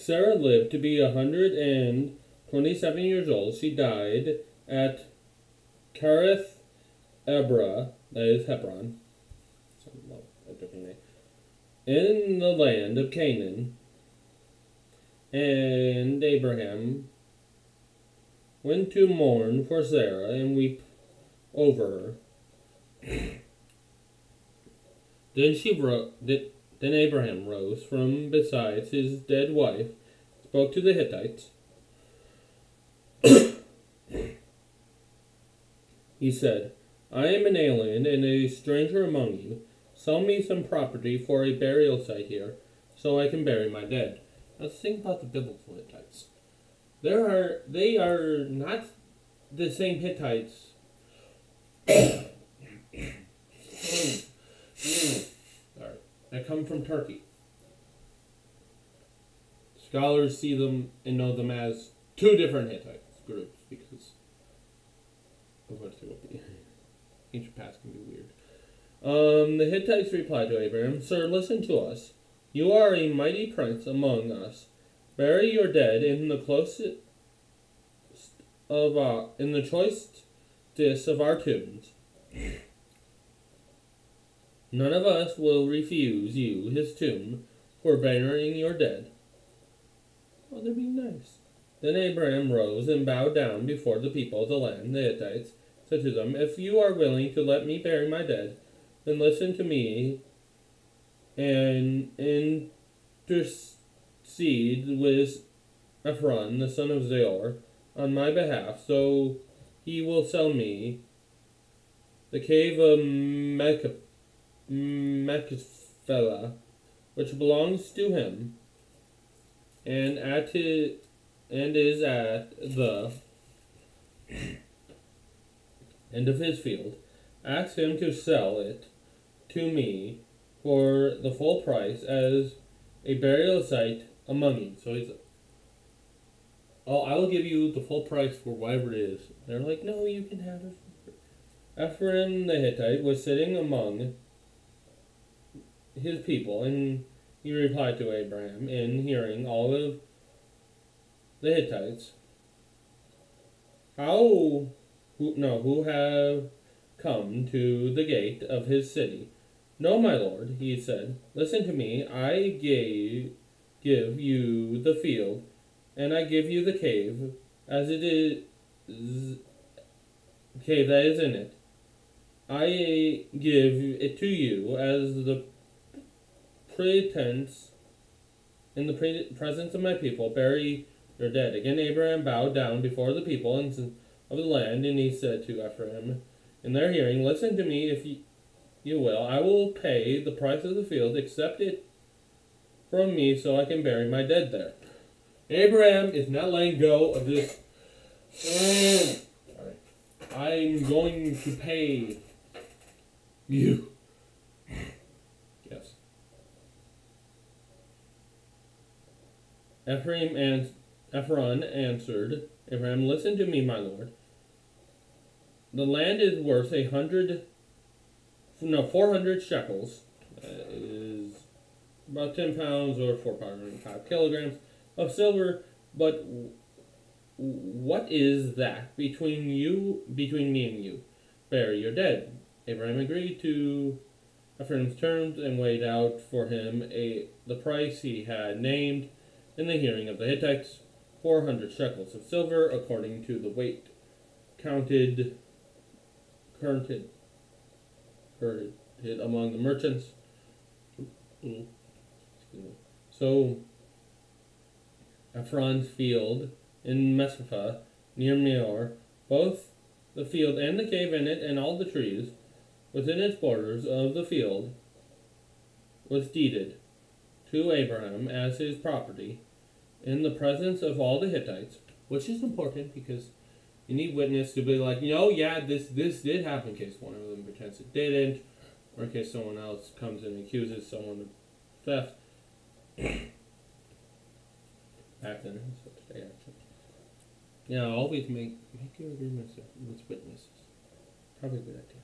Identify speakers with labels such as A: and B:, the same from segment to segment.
A: Sarah lived to be 127 years old. She died at Kareth Abra, that is Hebron, in the land of Canaan. And Abraham went to mourn for Sarah and weep over her. Then Abraham rose from beside his dead wife, spoke to the Hittites. He said, I am an alien and a stranger among you. Sell me some property for a burial site here, so I can bury my dead. Now think about the biblical Hittites. They are not the same Hittites. Sorry, that come from Turkey. Scholars see them and know them as two different Hittite groups because of what they will be. Ancient past can be weird. The Hittites replied to Abraham, Sir, listen to us. You are a mighty prince among us. Bury your dead in the choicest of our tombs. None of us will refuse you his tomb for burying your dead. Oh, they're being nice. Then Abraham rose and bowed down before the people of the land, the Hittites, said to them, If you are willing to let me bury my dead, then listen to me and intercede with Ephron, the son of Zor, on my behalf, so he will sell me the cave of Machpelah, which belongs to him, and is at the end of his field. Ask him to sell it to me for the full price as a burial site among you. So he's, I will give you the full price for whatever it is. They're like, no, you can have it. Ephraim the Hittite was sitting among his people, and he replied to Abraham in hearing all of the Hittites, who have come to the gate of his city. No, my lord, he said, listen to me. I give you the field, and I give you the cave, as it is cave that is in it. I give it to you as the pretense in the presence of my people. Bury your dead. Again Abraham bowed down before the people of the land, and he said to Ephraim in their hearing, listen to me if you will. I will pay the price of the field. Accept it from me so I can bury my dead there. Abraham is not letting go of this. I'm going to pay you. Yes. Ephron answered Abraham, listen to me, my lord. The land is worth 400 shekels. That is about 10 pounds or 4.5 kilograms of silver. But what is that between me and you? Bury your dead. Abraham agreed to Ephraim's terms and weighed out for him the price he had named in the hearing of the Hittites, 400 shekels of silver, according to the weight counted among the merchants. So Ephron's field in Mespha, near Meor, both the field and the cave in it, and all the trees within its borders of the field, was deeded to Abraham as his property in the presence of all the Hittites, which is important because you need witness to be like, this did happen in case one of them pretends it didn't, or in case someone else comes and accuses someone of theft. Back then, so today actually. Yeah, always make your agreements with witnesses. Probably a good idea.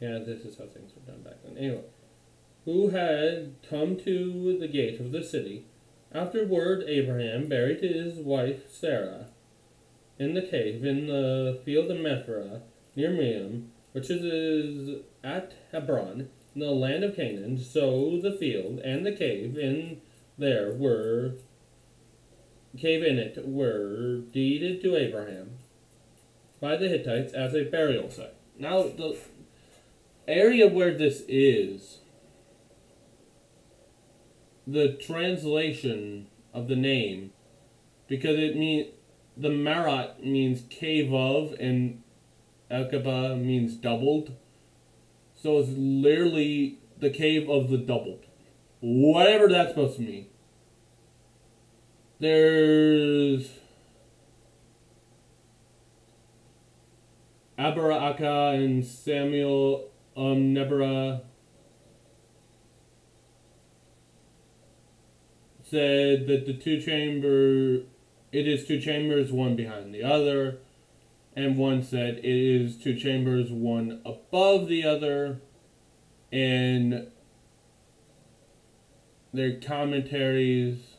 A: Yeah, this is how things were done back then. Anyway, who had come to the gate of the city, Afterward, Abraham buried his wife Sarah in the cave in the field of Methra near Miam, which is at Hebron, in the land of Canaan. So the field and the cave in it were deeded to Abraham by the Hittites as a burial site. Now, the area where this is, the translation of the name, because it means the Marat means cave of, and Aqaba means doubled. So it's literally the cave of the doubled. Whatever that's supposed to mean. There's Abaraka and Samuel Nebra said that it is two chambers, one behind the other, and one said it is two chambers, one above the other, and their commentaries.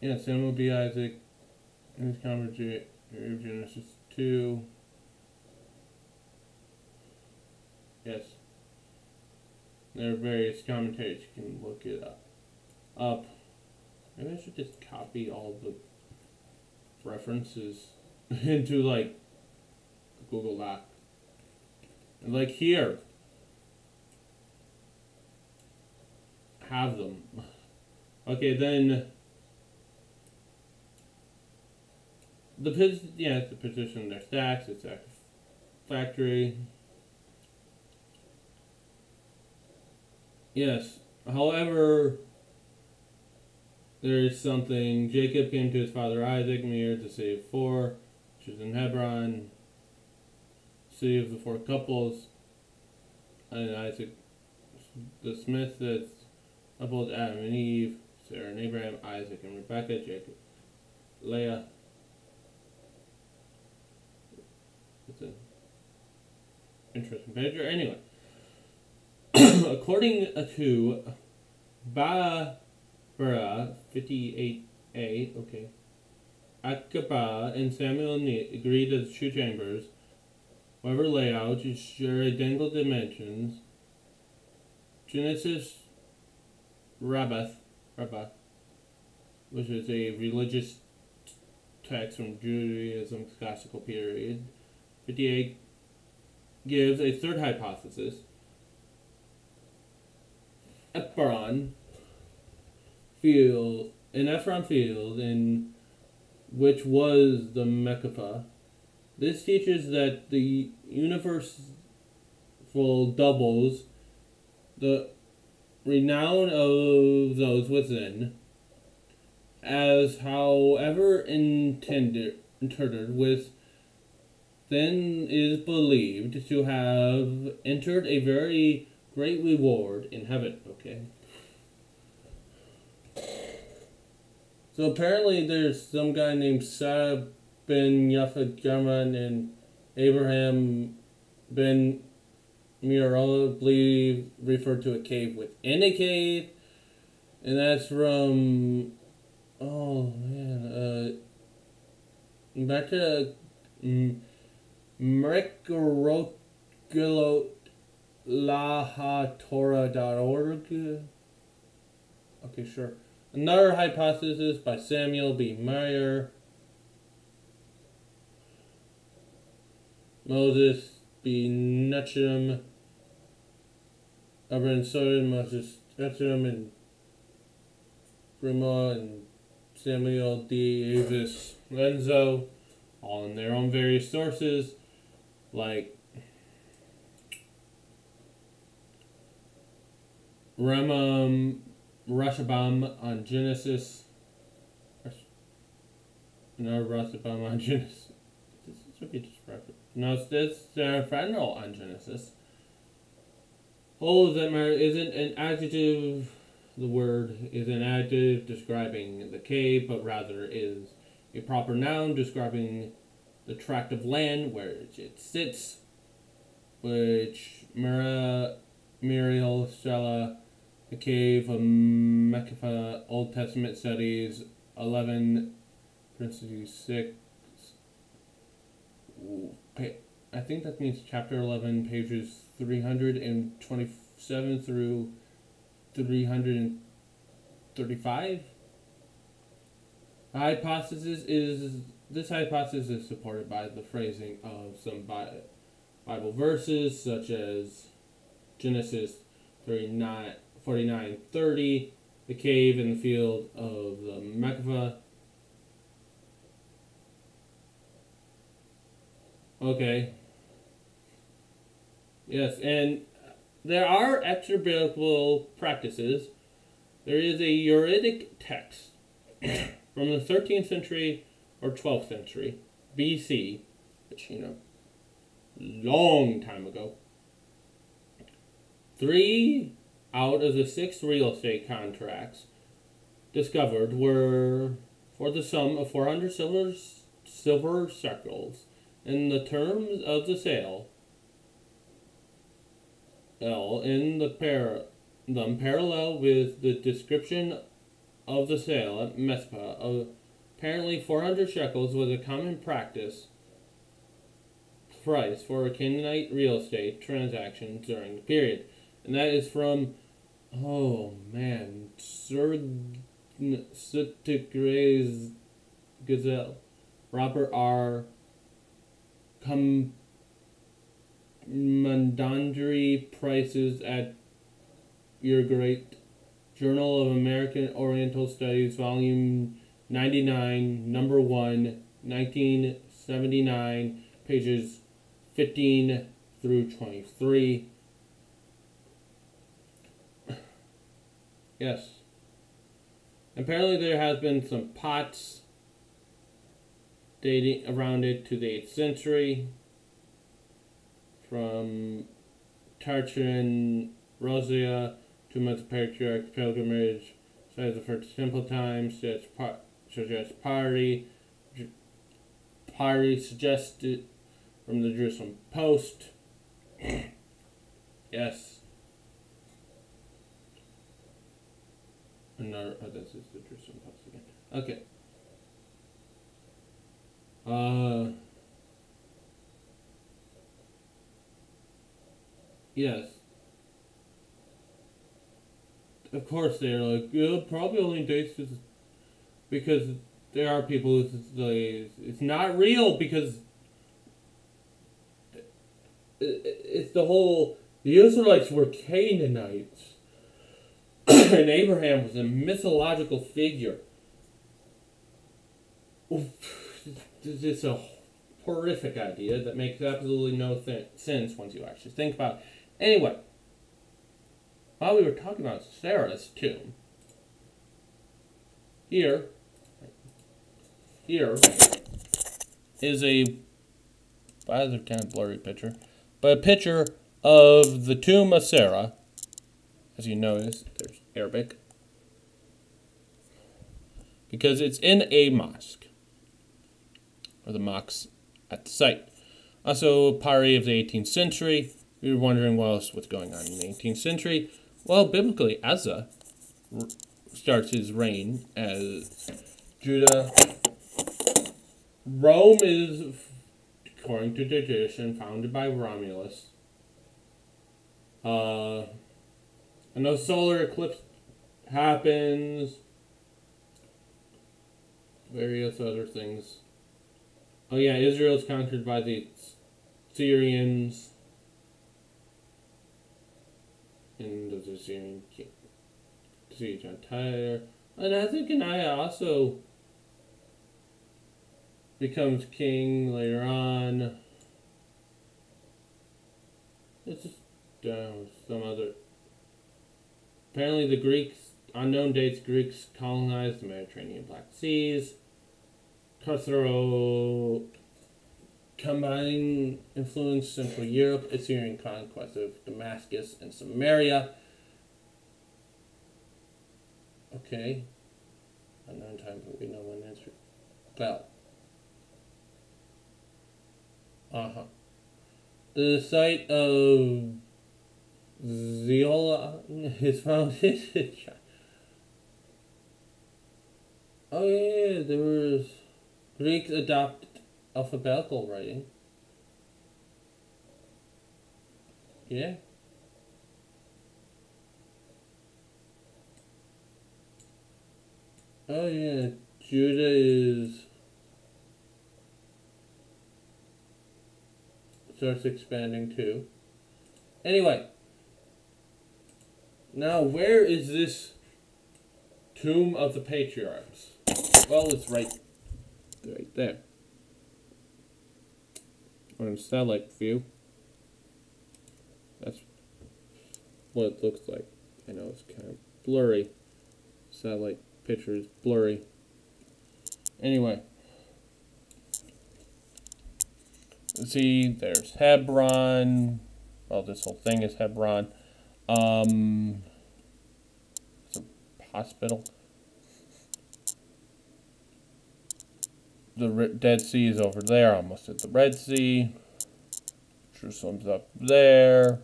A: Yeah, Samuel B. Isaac in his commentary of Genesis 2. Yes. There are various commentaries, you can look it up. Maybe I should just copy all the references into like Google Doc. And like here, have them. Okay, then the position their stacks, it's a factory. Yes, however, there is something. Jacob came to his father Isaac near to save four, which is in Hebron, city of the four couples. And Isaac, the smith, says, coupled Adam and Eve, Sarah and Abraham, Isaac and Rebekah, Jacob, Leah. It's an interesting picture. Anyway. According to Bara 58a, okay, Aqaba and Samuel agreed as two chambers, whatever layout, share identical dimensions. Genesis Rabbah, which is a religious text from Judaism's classical period. 58 gives a third hypothesis. Ephron field, in which was the Mekapha. This teaches that the universal doubles the renown of those within, as however intended with then is believed to have entered a very great reward in heaven. Okay. So apparently there's some guy named Sarah ben Yafet German and Abraham ben Miraola believe referred to a cave within a cave. And that's from, oh man, back to Mrekorogilahatorah.org. Okay, sure. Another hypothesis by Samuel B. Meyer. Moses B. Netcham. Abraham Soden, Moses Netcham, and Grima and Samuel D. Avis Renzo, all in their own various sources, like Rashabam on Genesis. No, Rashabam on Genesis. This should be just reference. No, it's this Fennel on Genesis. All of them isn't an adjective. The word is an adjective describing the cave, but rather is a proper noun describing the tract of land where it sits, which Muriel, Stella, the Cave of Mecca, Old Testament Studies, 11, parentheses 6. I think that means chapter 11, pages 327 through 335. This hypothesis is supported by the phrasing of some Bible verses, such as Genesis 49:30, the cave in the field of the Mecca. Okay. Yes, and there are extra biblical practices. There is a Uridic text from the 13th century or 12th century BC, which, long time ago. 3 out of the 6 real estate contracts discovered were for the sum of 400 silver shekels, and the terms of the sale in the parallel with the description of the sale at Mespah. Apparently 400 shekels was a common price for a Canaanite real estate transaction during the period. And that is from, Sutigrays Gazelle. Robert R. Commandantry Prices at Your Great Journal of American Oriental Studies, Volume 99, Number 1, 1979, pages 15 through 23. Yes. Apparently there has been some pots dating around it to the 8th century from Tarchon Rosia to the Patriarch's pilgrimage, sites of her simple times, such as Pari suggested from the Jerusalem Post. Yes. Another, this is the Jerusalem Post again. Okay. Yes. Of course they're like, probably only dates this, because there are people who say it's not real, because it's the whole, the Israelites were Canaanites. And Abraham was a mythological figure. It's a horrific idea that makes absolutely no sense once you actually think about it. Anyway, while we were talking about Sarah's tomb, here is a rather kind of blurry picture, but a picture of the tomb of Sarah. As you notice, there's Arabic, because it's in a mosque, or the mosques at the site. Also, Pari of the 18th century. We were wondering what else was going on in the 18th century. Well, biblically, Asa starts his reign as Judah. Rome is, according to tradition, founded by Romulus. And a solar eclipse happens. Various other things. Oh yeah, Israel is conquered by the Syrians. And the Syrian king. Siege on Tyre. And Hezekiah also becomes king later on. It's just some other. Apparently the Greeks, unknown dates, Greeks colonized the Mediterranean Black Seas. Khosrow combining influence Central Europe, Assyrian conquest of Damascus and Samaria. Okay. Unknown time, but we know when answer. Well. The site of Zeola is founded. Oh yeah, there was Greeks adopted alphabetical writing. Yeah. Oh yeah, Judah is starts expanding too. Anyway, now where is this Tomb of the Patriarchs? Well, it's right there. On a satellite view. That's what it looks like. I know it's kind of blurry. Satellite picture is blurry. Anyway. See, there's Hebron. Well, this whole thing is Hebron. It's a hospital. The Dead Sea is over there, almost at the Red Sea. Jerusalem's up there.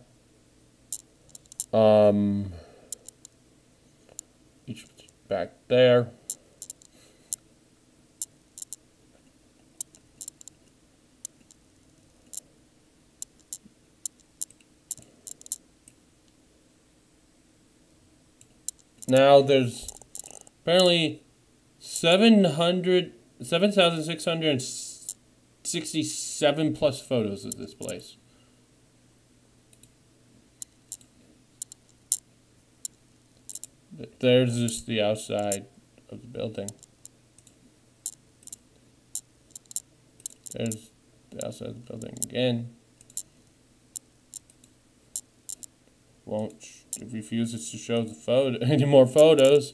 A: Egypt's back there. Now there's apparently 7,667 plus photos of this place. There's just the outside of the building. There's the outside of the building again. It refuses to show the photo any more photos.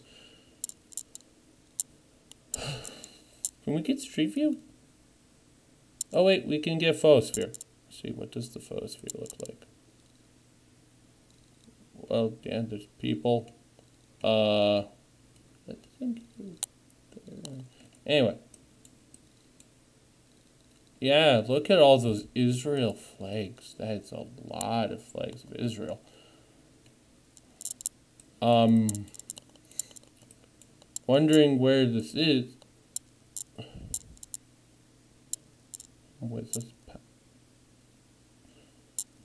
A: Can we get Street View? Oh wait, we can get Photosphere. Let's see, what does the Photosphere look like? Well, yeah, there's people. Anyway. Yeah, look at all those Israel flags. That's a lot of flags of Israel. Wondering where this is. What's this?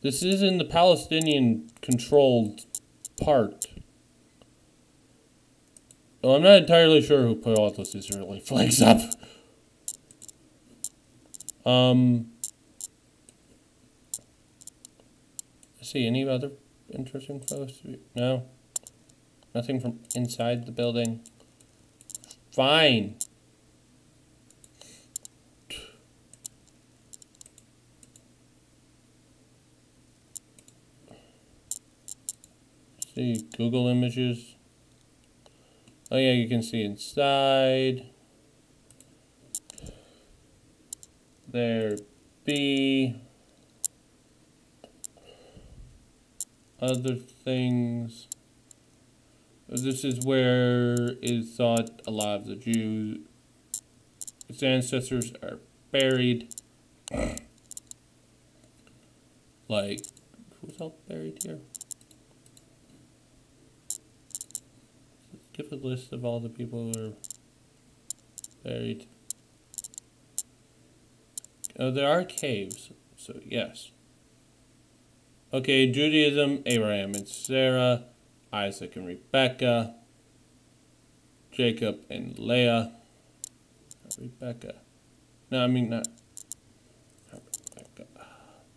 A: This is in the Palestinian-controlled part. Well, I'm not entirely sure who put all those Israeli flags up. See, any other interesting photos? No? Nothing from inside the building? Fine. See, Google Images. Oh yeah, you can see inside. There be other things. This is where it is thought a lot of the Jews' ancestors are buried. Like, who's all buried here? Let's give a list of all the people who are buried. Oh, there are caves, so yes. Okay, Judaism, Abraham and Sarah, Isaac and Rebecca, Jacob and Leah, Rebecca. No, I mean not Rebecca.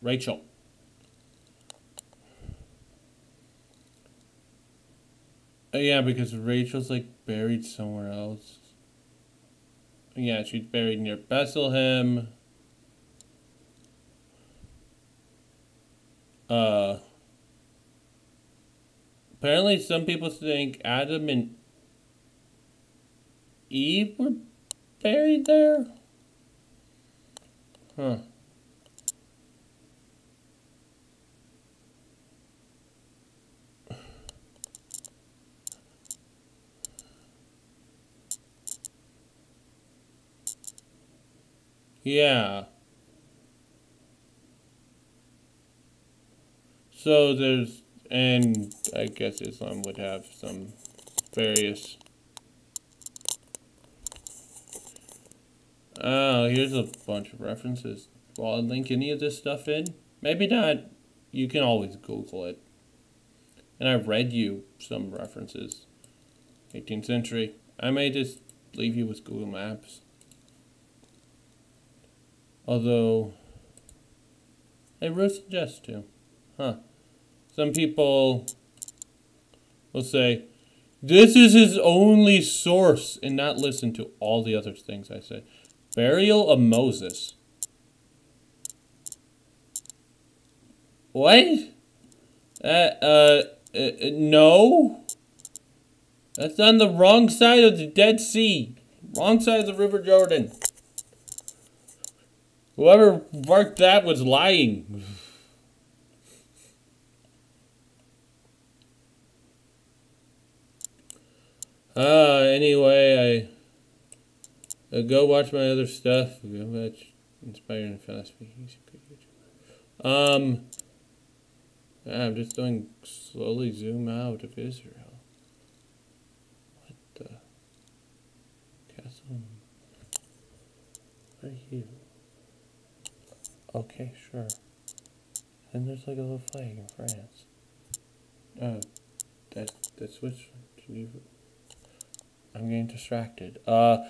A: Rachel. Oh yeah, because Rachel's like buried somewhere else. Yeah, she's buried near Bethlehem. Apparently some people think Adam and Eve were buried there? Huh. Yeah. So there's And I guess Islam would have some various... Oh, here's a bunch of references. Will I link any of this stuff in? Maybe not. You can always Google it. And I read you some references. 18th century. I may just leave you with Google Maps. Although, I really suggest to. Some people will say, this is his only source, and not listen to all the other things I say. Burial of Moses. What? No. That's on the wrong side of the Dead Sea. Wrong side of the River Jordan. Whoever marked that was lying. Anyway, I go watch my other stuff. Go watch Inspiring and Fast Speaking. I'm just doing slowly zoom out of Israel. What the? Castle? What are you? Okay, sure. And there's like a little flag in France. That's Switzerland. Geneva. I'm getting distracted. Yeah,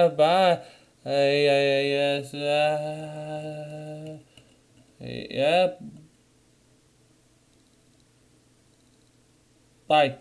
A: bye. Yes, yeah. Bye.